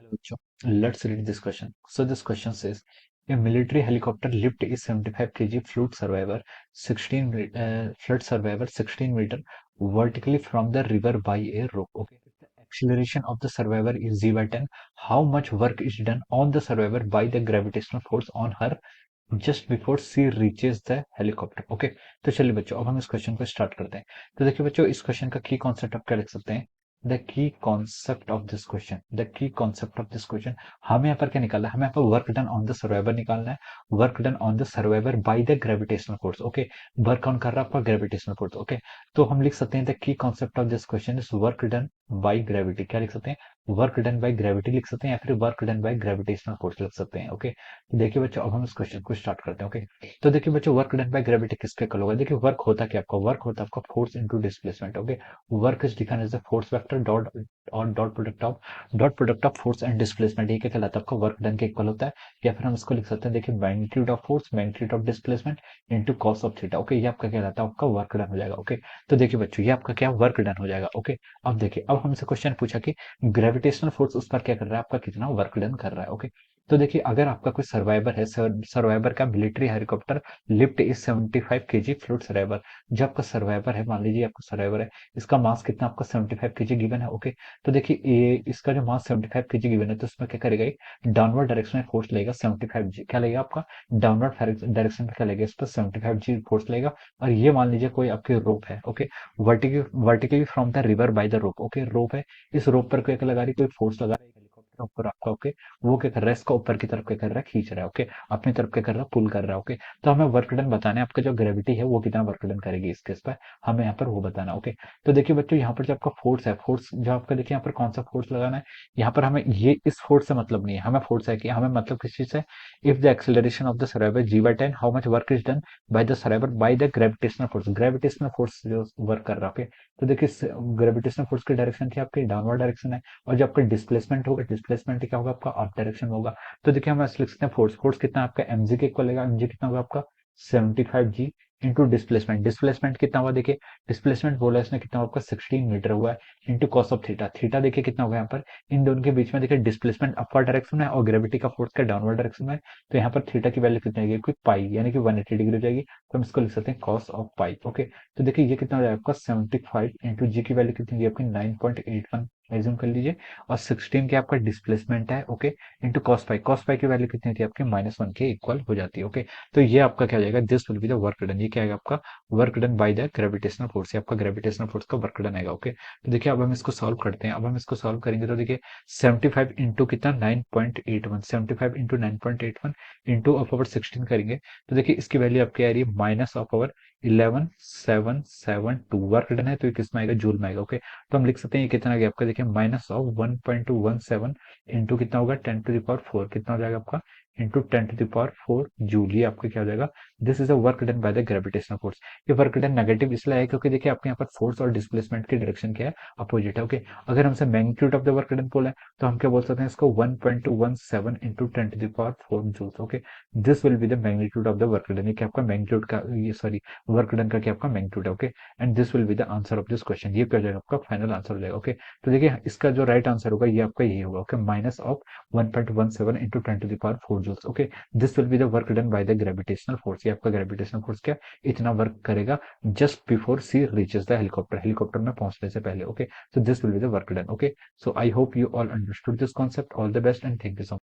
Hello, let's read this question. So this question says, a military helicopter lift a 75 kg flood survivor 16 meter vertically from the river by a rope. Okay, if the acceleration of the survivor is g by 10, how much work is done on the survivor by the gravitational force on her just before she reaches the helicopter. Okay, तो चलिए बच्चों, अब हम इस question को start करते हैं। तो देखिए बच्चों, इस क्वेश्चन का की कॉन्सेप्ट आप क्या लिख सकते हैं? The key concept of this question, the key concept of this question, हमें यहाँ पर क्या निकालना है? हमें यहाँ पर work done on the survivor निकालना है। Work done on the survivor by the gravitational force. Okay, work कौन कर रहा है? आपका ग्रेविटेशनल फोर्स। ओके, तो हम लिख सकते हैं the key concept of this question is work done by gravity. क्या लिख सकते हैं? वर्क डन बाय ग्रेविटी लिख सकते हैं, या फिर work done by gravitational force लिख सकते हैं। ओके, देखिए बच्चों, अब हम इस क्वेश्चन को स्टार्ट करते हैं। ओके, तो देखिए बच्चों, वर्क डन बाय ग्रेविटी किसके इक्वल होगा? देखिए वर्क होता क्या आपका? वर्क होता है आपका force into displacement. Okay, work is defined as the force vector dot और dot product of force and displacement. ये क्या कहलाता है? आपका वर्क डन के इक्वल होता है। या फिर हम इसको लिख सकते हैं, देखिए magnitude of force, magnitude of displacement into cos of theta. Okay, ये आपका क्या कहलाता है? आपका वर्क डन हो जाएगा। ओके, तो देखिए बच्चों, ये आपका क्या वर्क डन हो जाएगा। ओके, अब देखिए, अब हमसे क्वेश्चन पूछा कि ग्रेविटेशनल फोर्स उस पर क्या कर रहा है? आपका कितना वर्क डन कर रहा है। ओके, तो देखिए, अगर आपका कोई सर्वाइवर है, सर्वाइवर का military helicopter lift is 75 KG fluid survivor. जो आपका सर्वाइवर है, मान लीजिए आपका सर्वाइवर है, इसका मास कितना? आपका 75 केजी गिवन है। ओके, तो देखिए ये इसका जो मास 75 केजी गिवन है, तो इसमें क्या करेगा? एक डाउनवर्ड डायरेक्शन में फोर्स लेगा 75 जी। क्या लेगा? आपका डाउनवर्ड डायरेक्शन में क्या लेगा? इस पर 75 जी फोर्स लेगा। और ये मान लीजिए कोई आपके रोप है। Okay, vertically from the river by the rope. Okay, rope है, इस रोप पर क्या लगा रही? कोई फोर्स लगा रही है हेलीकॉप्टर ऊपर आपका। ओके, वो क्या कर रहा है? इसका ऊपर की तरफ क्या कर रहा है? खींच रहा है। ओके, अपनी तरफ क्या कर रहा है? पुल कर रहा है। ओके, तो हमें वर्क डन बताना है, आपका जो ग्रेविटी है वो कितना वर्क डन करेगी इस केस पर, हमें यहाँ पर वो बताना। ओके, तो देखिए बच्चों, यहाँ पर जो आपका फोर्स है, फोर्स जो आपका, देखिए यहाँ पर कौन सा फोर्स लगाना है? यहाँ पर हमें ये इस फोर्स से मतलब नहीं है, हमें फोर्स है कि हमें मतलब किस चीज से? If the acceleration of the survivor g by 10, how much work is done by the survivor by the gravitational force. Gravitational force जो वर्क कर रहा है। ओके, तो देखिए ग्रेविटेशनल फोर्स की डायरेक्शन थी आपकी डाउनवर्ड डायरेक्शन है, और जो आपका डिस्प्लेसमेंट होगा, डिस्प्लेसमेंट क्या होगा? आपका अप डायरेक्शन होगा। तो देखिए हम ऐसे लिख सकते हैं, फोर्स फोर्स कितना आपका mg के इक्वल होगा। mg कितना होगा आपका? 75 जी इंटू डिस्प्लेसमेंट। डिस्प्लेसमेंट कितना हुआ? देखिए डिस्प्लेसमेंट बोला इसने कितना हुआ आपका? 16 मीटर हुआ है, into cos of theta. Theta देखिए कितना होगा यहाँ पर? इन दोनों के बीच में देखिए डिस्प्लेसमेंट अपवर्ड डायरेक्शन में और ग्रेविटी का फोर्स का डाउनवर्ड डायरेक्शन में, तो यहाँ पर थीटा की वैल्यू कितनी आएगी? पाई, यानी कि 180 डिग्री हो जाएगी। तो हम इसको लिख सकते हैं कॉस ऑफ पाई। ओके, तो देखिए ये कितना हो जाएगा आपका? 75 इंटू जी की वैल्यू कितनी दी आपकी? 9.81 एज्यूम कर लीजिए, और 16 के आपका डिस्प्लेसमेंट है। Okay, into cos pi, cos pi की वैल्यू कितनी थी आपकी? -1 के इक्वल हो जाती है। ओके, तो ये आपका क्या हो जाएगा? This will be the work done. ये क्या आएगा आपका? Work done by the gravitational force. ये आपका ग्रेविटेशनल फोर्स का वर्क डन आएगा। ओके, तो देखिए अब हम इसको सॉल्व करते हैं। अब हम इसको सॉल्व करेंगे तो देखिए 75 इंटू कितना? 9.81, 75 इंटू 9.81 इंटू ऑफ पावर 16 करेंगे, तो देखिए इसकी वैल्यू आपकी आ रही है -11,772। वर्क डन है तो ये किसमें आएगा? जूल में आएगा। ओके, तो हम लिख सकते हैं ये कितना आ गया आपका? देखिए -1.217 इंटू कितना होगा? 10⁴ कितना हो जाएगा आपका? Into 10⁴ joule. ये आपका क्या हो जाएगा? This is a work done by the gravitational force. ये वर्क डन नेगेटिव इसलिए है क्योंकि देखिए आपके यहाँ पर फोर्स और डिस्प्लेसमेंट की डायरेक्शन क्या है? अपोजिट है। ओके, अगर हमसे magnitude of the work done बोला है, तो हम क्या बोल सकते हैं इसको? 1.217 into 10⁴ joule. Okay, this will be the magnitude of the work done. ये क्या आपका मैग्नीट्यूड का, ये सॉरी, वर्क डन का क्या आपका मैग्नीट्यूड है। Okay, and this will be the answer of this question. ये क्या हो जाएगा? आपका फाइनल आंसर हो जाएगा। ओके, तो देखिए इसका जो राइट आंसर होगा ये आपका यही होगा। Okay, minus of 1.17 into 10⁴ joules. Okay, this will be the work done by the gravitational force. ये आपका ग्रेविटेशनल फोर्स क्या इतना वर्क करेगा just before she reaches the helicopter, helicopter में पहुंचने से पहले। Okay, so this will be the work done. Okay, so I hope you all understood this concept. All the best and thank you so much.